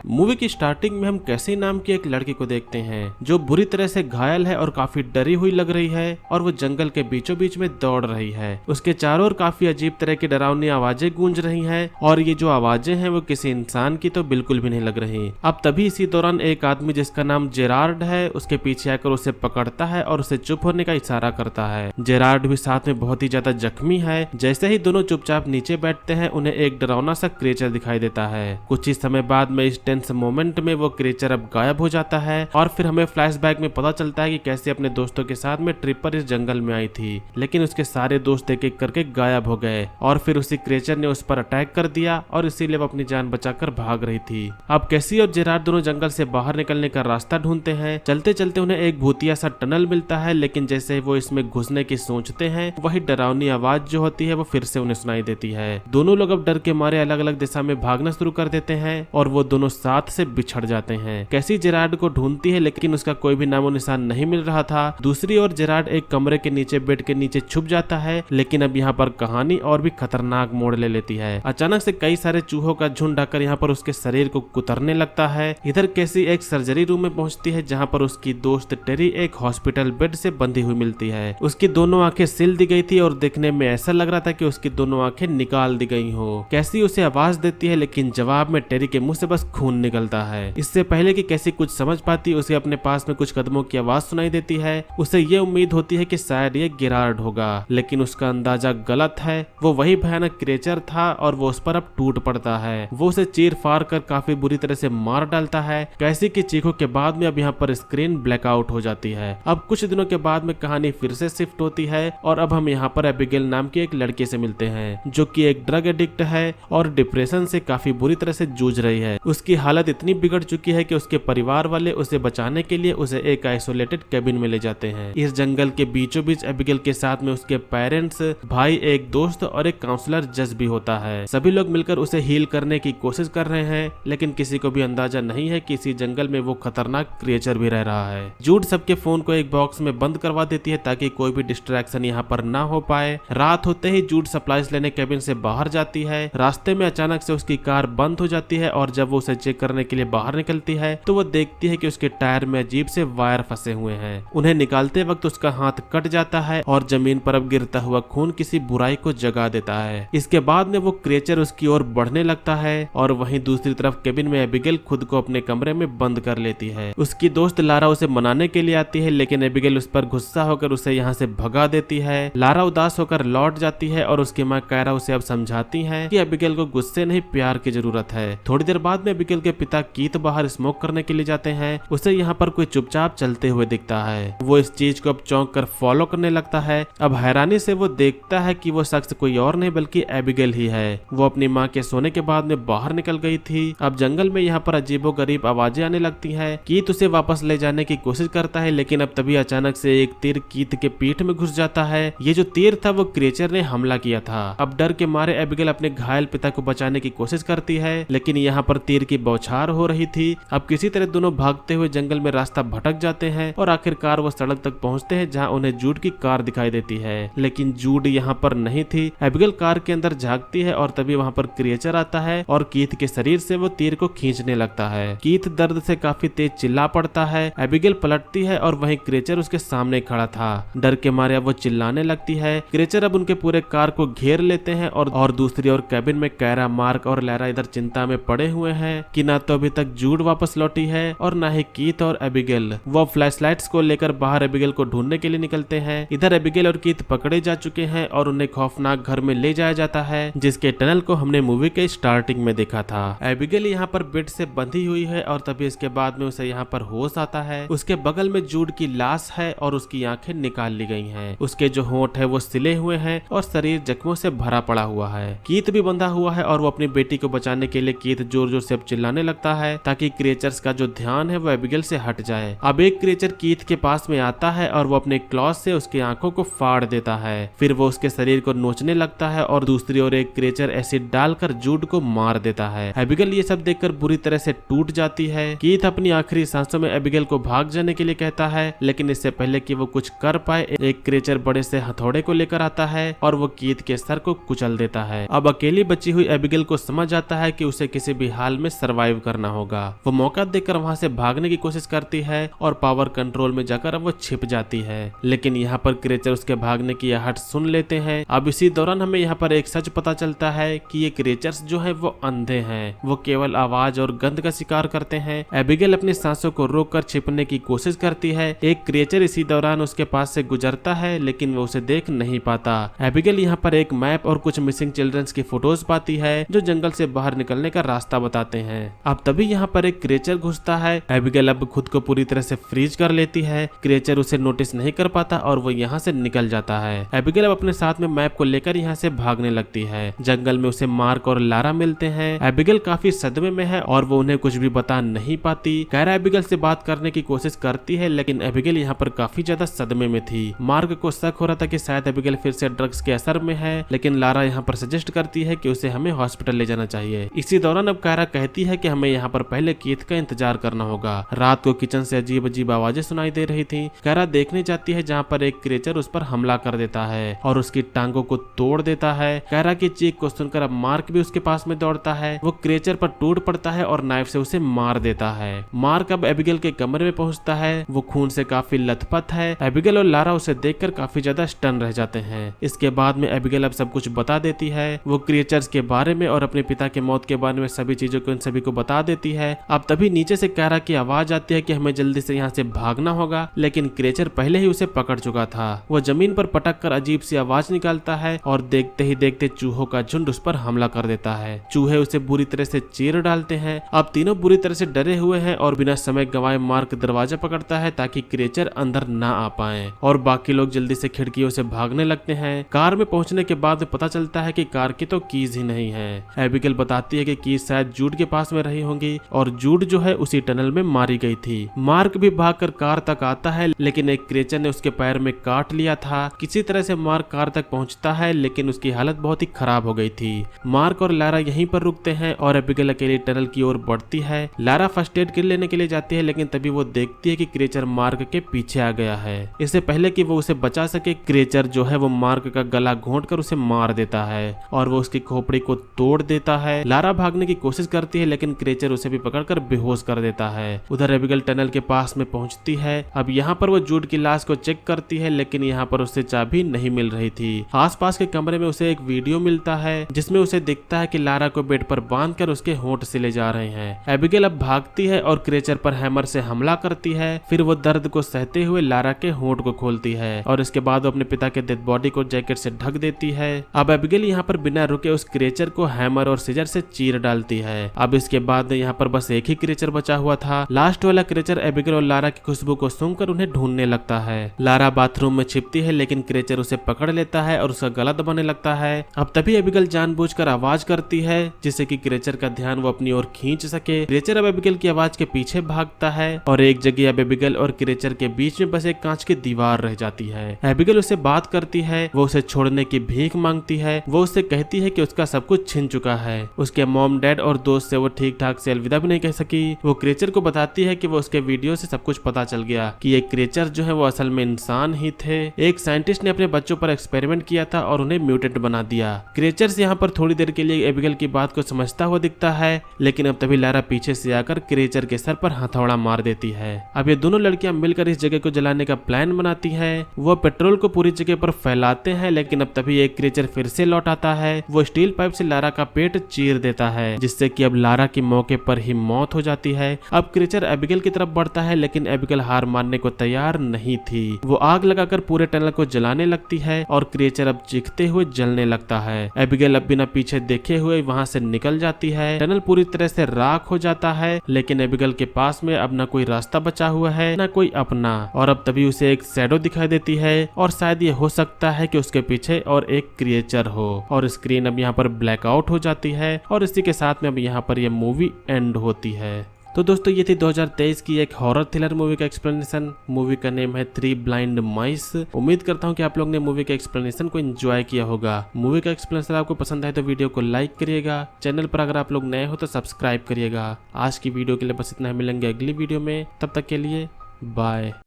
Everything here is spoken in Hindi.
मूवी की स्टार्टिंग में हम कैसी नाम की एक लड़की को देखते हैं जो बुरी तरह से घायल है और काफी डरी हुई लग रही है और वो जंगल के बीचों बीच में दौड़ रही है। उसके चारों ओर काफी अजीब तरह की डरावनी आवाजें गूंज रही हैं और ये जो आवाजें हैं वो किसी इंसान की तो बिल्कुल भी नहीं लग रही। अब तभी इसी दौरान एक आदमी जिसका नाम जेरार्ड है उसके पीछे आकर उसे पकड़ता है और उसे चुप होने का इशारा करता है। जेरार्ड भी साथ में बहुत ही ज्यादा जख्मी है। जैसे ही दोनों चुपचाप नीचे बैठते हैं उन्हें एक डरावना सा क्रिएचर दिखाई देता है। कुछ ही समय बाद में इस टेंस मोमेंट में वो क्रिएचर अब गायब हो जाता है और फिर हमें फ्लैशबैक में पता चलता है कि कैसे अपने दोस्तों के साथ में ट्रिप पर इस जंगल में आई थी, लेकिन उसके सारे दोस्त एक एक करके गायब हो गए और फिर उसी क्रिएचर ने उस पर अटैक कर दिया और इसीलिए वो अपनी जान बचाकर भाग रही थी। अब कैसी और जेरार्ड दोनों जंगल से बाहर निकलने का रास्ता ढूंढते हैं। चलते चलते उन्हें एक भूतिया सा टनल मिलता है, लेकिन जैसे ही वो इसमें घुसने की सोचते हैं वही डरावनी आवाज जो होती है वो फिर से उन्हें सुनाई देती है। दोनों लोग अब डर के मारे अलग अलग दिशा में भागना शुरू कर देते हैं और वो दोनों साथ से बिछड़ जाते हैं। कैसी जेरार्ड को ढूंढती है लेकिन उसका कोई भी नामो निशान नहीं मिल रहा था। दूसरी ओर जेरार्ड एक कमरे के नीचे बेड के नीचे छुप जाता है, लेकिन अब यहाँ पर कहानी और भी खतरनाक मोड़ ले लेती है। अचानक से कई सारे चूहों का झुंड आकर यहाँ पर उसके शरीर को कुतरने लगता है। इधर कैसी एक सर्जरी रूम में पहुंचती है जहाँ पर उसकी दोस्त टेरी एक हॉस्पिटल बेड से बंधी हुई मिलती है। उसकी दोनों आंखें सिल दी गई थी और देखने में ऐसा लग रहा था कि उसकी दोनों आंखें निकाल दी गई हो। कैसी उसे आवाज देती है लेकिन जवाब में टेरी के मुंह से बस खून निकलता है। इससे पहले कि कैसी कुछ समझ पाती उसे अपने पास में कुछ कदमों की आवाज सुनाई देती है। उसे ये उम्मीद होती है कि शायद ये जेरार्ड होगा, लेकिन उसका अंदाजा गलत है। वो वही भयानक क्रिएचर था और वो उस पर अब टूट पड़ता है। वो उसे चीर फाड़ कर काफी बुरी तरह से मार डालता है। कैसी की चीखों के बाद में अब यहाँ पर स्क्रीन ब्लैकआउट हो जाती है। अब कुछ दिनों के बाद में कहानी फिर से शिफ्ट होती है और अब हम यहाँ पर एबिगेल नाम की एक लड़की से मिलते हैं जो कि एक ड्रग एडिक्ट है और डिप्रेशन से काफी बुरी तरह से जूझ रही है। उसकी हालत इतनी बिगड़ चुकी है कि उसके परिवार वाले उसे बचाने के लिए उसे एक आइसोलेटेड केबिन में ले जाते हैं। इस जंगल के बीचों बीच एबिगेल के साथ में उसके पेरेंट्स, भाई, एक दोस्त और एक काउंसलर जज भी होता है। सभी लोग मिलकर उसे हील करने की कोशिश कर रहे हैं, लेकिन किसी को भी अंदाजा नहीं है कि इसी जंगल में वो खतरनाक क्रिएचर भी रह रहा है। जूड सबके फोन को एक बॉक्स में बंद करवा देती है ताकि कोई भी डिस्ट्रैक्शन यहाँ पर ना हो पाए। रात होते ही जूड सप्लाईज लेने केबिन से बाहर जाती है। रास्ते में अचानक से उसकी कार बंद हो जाती है और जब वो उसे चेक करने के लिए बाहर निकलती है तो वो देखती है कि उसके टायर में अजीब से वायर फंसे हुए हैं। उन्हें निकालते वक्त उसका हाथ कट जाता है और जमीन पर अब गिरता हुआ खून किसी बुराई को जगा देता है। इसके बाद में वो क्रिएचर उसकी ओर बढ़ने लगता है और वहीं दूसरी तरफ केबिन में एबिगेल खुद को अपने कमरे में बंद कर लेती है। उसकी दोस्त लारा उसे मनाने के लिए आती है, लेकिन एबिगेल उस पर गुस्सा होकर उसे यहाँ से भगा देती है। लारा उदास होकर लौट जाती है और उसकी माँ कायरा उसे अब समझाती है कि एबिगेल को गुस्से नहीं प्यार की जरूरत है। थोड़ी देर बाद में एबिगेल के पिता कीथ बाहर स्मोक करने के लिए जाते हैं। उसे यहाँ पर कोई चुपचाप चलते हुए दिखता है। वो इस चीज को अब चौंक कर फॉलो करने लगता है। अब हैरानी से वो देखता है कि वो शख्स कोई और नहीं बल्कि एबिगेल ही है। वो अपनी माँ के सोने के बाद में बाहर निकल गई थी। अब जंगल में यहाँ पर अजीबोगरीब आवाजें आने लगती है। कीथ उसे वापस ले जाने की कोशिश करता है, लेकिन अब तभी अचानक से एक तीर कीथ के पीठ में घुस जाता है। ये जो तीर था वो क्रिएचर ने हमला किया था। अब डर के मारे एबिगेल अपने घायल पिता को बचाने की कोशिश करती है, लेकिन यहाँ पर तीर की बौछार हो रही थी। अब किसी तरह दोनों भागते हुए जंगल में रास्ता भटक जाते हैं और आखिरकार वो सड़क तक पहुंचते हैं जहां उन्हें जूड की कार दिखाई देती है, लेकिन जूड यहाँ पर नहीं थी। एबिगेल कार के अंदर झांकती है और तभी वहाँ पर क्रिएचर आता है और कीथ के शरीर से वो तीर को खींचने लगता है। कीथ दर्द से काफी तेज चिल्ला पड़ता है। एबिगेल पलटती है और वहीं क्रिएचर उसके सामने खड़ा था। डर के मारे वो चिल्लाने लगती है। क्रिएचर अब उनके पूरे कार को घेर लेते हैं और दूसरी ओर कैबिन में कायरा, मार्क और लैरा इधर चिंता में पड़े हुए हैं कि ना तो अभी तक जूड वापस लौटी है और ना ही कीथ और एबिगेल। वो फ्लैशलाइट्स को लेकर बाहर एबिगेल को ढूंढने के लिए निकलते हैं। इधर एबिगेल और कीथ पकड़े जा चुके हैं और उन्हें खौफनाक घर में ले जाया जाता है जिसके टनल को हमने मूवी के स्टार्टिंग में देखा था। एबिगेल यहाँ पर बेड से बंधी हुई है और तभी इसके बाद में उसे यहाँ पर होश आता है। उसके बगल में जूड की लाश है और उसकी आंखें निकाल ली गई हैं। उसके जो होंठ है वो सिले हुए हैं और शरीर जख्मों से भरा पड़ा हुआ है। कीथ भी बंधा हुआ है और वो अपनी बेटी को बचाने के लिए कीथ जोर जोर से अब चिल्लाने लगता है ताकि क्रिएचर्स का जो ध्यान है वो एबिगेल से हट जाए। अब एक क्रिएचर कीथ के पास में आता है और वो अपने क्लॉस से उसकी आंखों को फाड़ देता है। फिर वो उसके शरीर को नोचने लगता है और दूसरी ओर एक क्रिएचर एसिड डालकर जूड को मार देता है। एबिगेल ये सब देखकर बुरी तरह से टूट जाती है। कीथ अपनी आखिरी सांसों में एबिगेल को भाग जाने के लिए कहता है, लेकिन इससे पहले कि वो कुछ कर पाए एक क्रिएचर बड़े से हथौड़े को लेकर आता है और वो कीथ के सर को कुचल देता है। अब अकेली बची हुई एबिगेल को समझ आता है कि उसे किसी भी हाल में सर्वाइव सरवाइव करना होगा। वो मौका देखकर वहाँ से भागने की कोशिश करती है और पावर कंट्रोल में जाकर अब वो छिप जाती है, लेकिन यहाँ पर क्रिएचर उसके भागने की आहट सुन लेते हैं। अब इसी दौरान हमें यहाँ पर एक सच पता चलता है कि ये क्रिएचर्स जो है वो अंधे हैं, वो केवल आवाज और गंध का शिकार करते हैं। एबिगेल अपनी सांसों को रोककर छिपने की कोशिश करती है। एक क्रिएचर इसी दौरान उसके पास से गुजरता है, लेकिन वो उसे देख नहीं पाता। एबिगेल यहाँ पर एक मैप और कुछ मिसिंग चिल्ड्रंस की फोटोज पाती है जो जंगल से बाहर निकलने का रास्ता बताते हैं। अब तभी यहाँ पर एक क्रिएचर घुसता है। एबिगेल अब खुद को पूरी तरह से फ्रीज कर लेती है। क्रिएचर उसे नोटिस नहीं कर पाता और वो यहाँ से निकल जाता है। एबिगेल अब अपने साथ में मैप को लेकर यहाँ से भागने लगती है। जंगल में उसे मार्क और लारा मिलते हैं। एबिगेल काफी सदमे में है और वो उन्हें कुछ भी बता नहीं पाती। कायरा एबिगेल से बात करने की कोशिश करती है, लेकिन एबिगेल यहाँ पर काफी ज्यादा सदमे में थी। मार्क को शक हो रहा था कि शायद एबिगेल फिर से ड्रग्स के असर में है, लेकिन लारा यहाँ पर सजेस्ट करती है कि उसे हमें हॉस्पिटल ले जाना चाहिए। इसी दौरान अब कायरा कहती है कि हमें यहाँ पर पहले कीथ का इंतजार करना होगा। रात को किचन से अजीब अजीब आवाजें सुनाई दे रही थी। कायरा देखने जाती है जहाँ पर एक क्रिएचर उस पर हमला कर देता है और उसकी टांगों को तोड़ देता है। कायरा की चीख को सुनकर अब मार्क भी उसके पास में दौड़ता है। वो क्रिएचर पर टूट पड़ता है और नाइफ से उसे मार देता है। मार्क अब एबिगेल के कमरे में पहुंचता है। वो खून से काफी लथपथ है। एबिगेल और लारा उसे देखकर काफी ज्यादा स्टन रह जाते हैं। इसके बाद में एबिगेल अब सब कुछ बता देती है। वो क्रिएचर्स के बारे में और अपने पिता के मौत के बारे में सभी चीजों को इन सभी को बता देती है। अब तभी नीचे से कायरा की आवाज आती है कि हमें जल्दी से यहाँ से भागना होगा, लेकिन क्रिएचर पहले ही उसे पकड़ चुका था। वो जमीन पर पटक कर अजीब सी आवाज निकालता है और देखते ही देखते चूहों का झुंड उस पर हमला कर देता है। चूहे उसे बुरी तरह से चीर डालते हैं। अब तीनों बुरी तरह से डरे हुए हैं और बिना समय गंवाए मार्क दरवाजा पकड़ता है ताकि क्रिएचर अंदर ना आ पाए और बाकी लोग जल्दी से खिड़कियों से भागने लगते हैं। कार में पहुंचने के बाद पता चलता है कि कार की तो कीज ही नहीं है। एबिगेल बताती है कि कीज शायद जूड के पास में रही होंगी और जूड जो है उसी टनल में मारी गई थी। मार्क भी भागकर कार तक आता है, लेकिन एक क्रिएचर ने उसके पैर में काट लिया था। किसी तरह से मार्क कार तक पहुंचता है, लेकिन उसकी हालत बहुत ही खराब हो गई थी। मार्क और लारा यहीं पर रुकते हैं और एबिगेल अकेली टनल की ओर बढ़ती है। लारा फर्स्ट एड किट लेने के लिए जाती है, लेकिन तभी वो देखती है कि क्रिएचर मार्क के पीछे आ गया है। इससे पहले कि वो उसे बचा सके, क्रिएचर जो है वो मार्क का गला घोंटकर उसे मार देता है और वो उसकी खोपड़ी को तोड़ देता है। लारा भागने की कोशिश करती है, लेकिन क्रिएचर उसे भी पकड़कर बेहोश कर देता है। उधर एबिगेल टनल के पास में पहुंचती है। अब यहाँ पर वो जूड की लाश को चेक करती है, लेकिन यहाँ पर उसे चाबी नहीं मिल रही थी। आसपास के कमरे में उसे एक वीडियो मिलता है जिसमें उसे दिखता है कि लारा को बेड पर बांधकर उसके होंठ से ले जा रहे हैं। एबिगेल अब भागती है और क्रिएचर पर हैमर से हमला करती है। फिर वो दर्द को सहते हुए लारा के होंठ को खोलती है और इसके बाद वो अपने पिता के डेड बॉडी को जैकेट से ढक देती है। अब एबिगेल यहाँ पर बिना रुके उस क्रिएचर को हैमर और सीजर से चीर डालती है। अब इसके बाद यहाँ पर बस एक ही क्रिएचर बचा हुआ था। लास्ट वाला क्रिएचर एबिगेल और लारा की खुशबू को सूंघकर उन्हें ढूंढने लगता है। लारा बाथरूम में छिपती है, लेकिन क्रिएचर उसे पकड़ लेता है और उसका गला दबाने लगता है। अब तभी एबिगेल जानबूझकर आवाज करती है जिससे कि क्रिएचर का ध्यान वो अपनी ओर खींच सके। क्रिएचर अब एबिगेल की आवाज के पीछे भागता है और एक जगह अब एबिगेल और क्रिएचर के बीच में बस एक कांच की दीवार रह जाती है। एबिगेल उससे बात करती है। वो उसे छोड़ने की भीख मांगती है। वो उससे कहती है कि उसका सब कुछ छिन चुका है। उसके मॉम डैड और दोस्त से वो ठीक ठाक से अलविदा भी नहीं कह सकी। वो क्रिएचर को बताती है कि वो उसके वीडियो से सब कुछ पता चल गया कि ये क्रिएचर जो है वो असल में इंसान ही थे। एक साइंटिस्ट ने अपने बच्चों पर एक्सपेरिमेंट किया था और उन्हें म्यूटेंट बना दिया। क्रिएचर्स यहाँ पर थोड़ी देर के लिए एबिगेल की बात को समझता हुआ दिखता है, लेकिन अब तभी लारा पीछे से आकर क्रिएचर के सर पर हथौड़ा मार देती है। अब ये दोनों लड़कियां मिलकर इस जगह को जलाने का प्लान बनाती है। वो पेट्रोल को पूरी जगह पर फैलाते हैं, लेकिन अब तभी एक क्रिएचर फिर से लौट आता है। वो स्टील पाइप से लारा का पेट चीर देता है, जिससे कि अब लारा की मौके पर ही मौत हो जाती है। अब क्रिएचर एबिगेल की तरफ बढ़ता है, लेकिन एबिगेल हार मानने को तैयार नहीं थी। वो आग लगाकर पूरे टनल को जलाने लगती है और क्रिएचर अब चीखते हुए जलने लगता है। एबिगेल अब बिना पीछे देखे हुए वहां से निकल जाती है। टनल पूरी तरह से राख हो जाता है, लेकिन एबिगेल के पास में अब न कोई रास्ता बचा हुआ है न कोई अपना। और अब तभी उसे एक शैडो दिखाई देती है और शायद ये हो सकता है कि उसके पीछे और एक क्रिएचर हो। और स्क्रीन अब यहाँ पर ब्लैकआउट हो जाती है और इसी के साथ में अब यहाँ पर ये मूवी एंड होती है। तो दोस्तों ये थी 2023 की एक हॉरर थ्रिलर मूवी का एक्सप्लेनेशन। मूवी का नेम है 3 ब्लाइंड माइस। उम्मीद करता हूँ कि आप लोग ने मूवी के एक्सप्लेनेशन को एंजॉय किया होगा। मूवी का एक्सप्लेनेशन आपको पसंद आए तो वीडियो को लाइक करिएगा। चैनल पर अगर आप लोग नए हो तो सब्सक्राइब करिएगा। आज की वीडियो के लिए बस इतना, मिलेंगे अगली वीडियो में। तब तक के लिए बाय।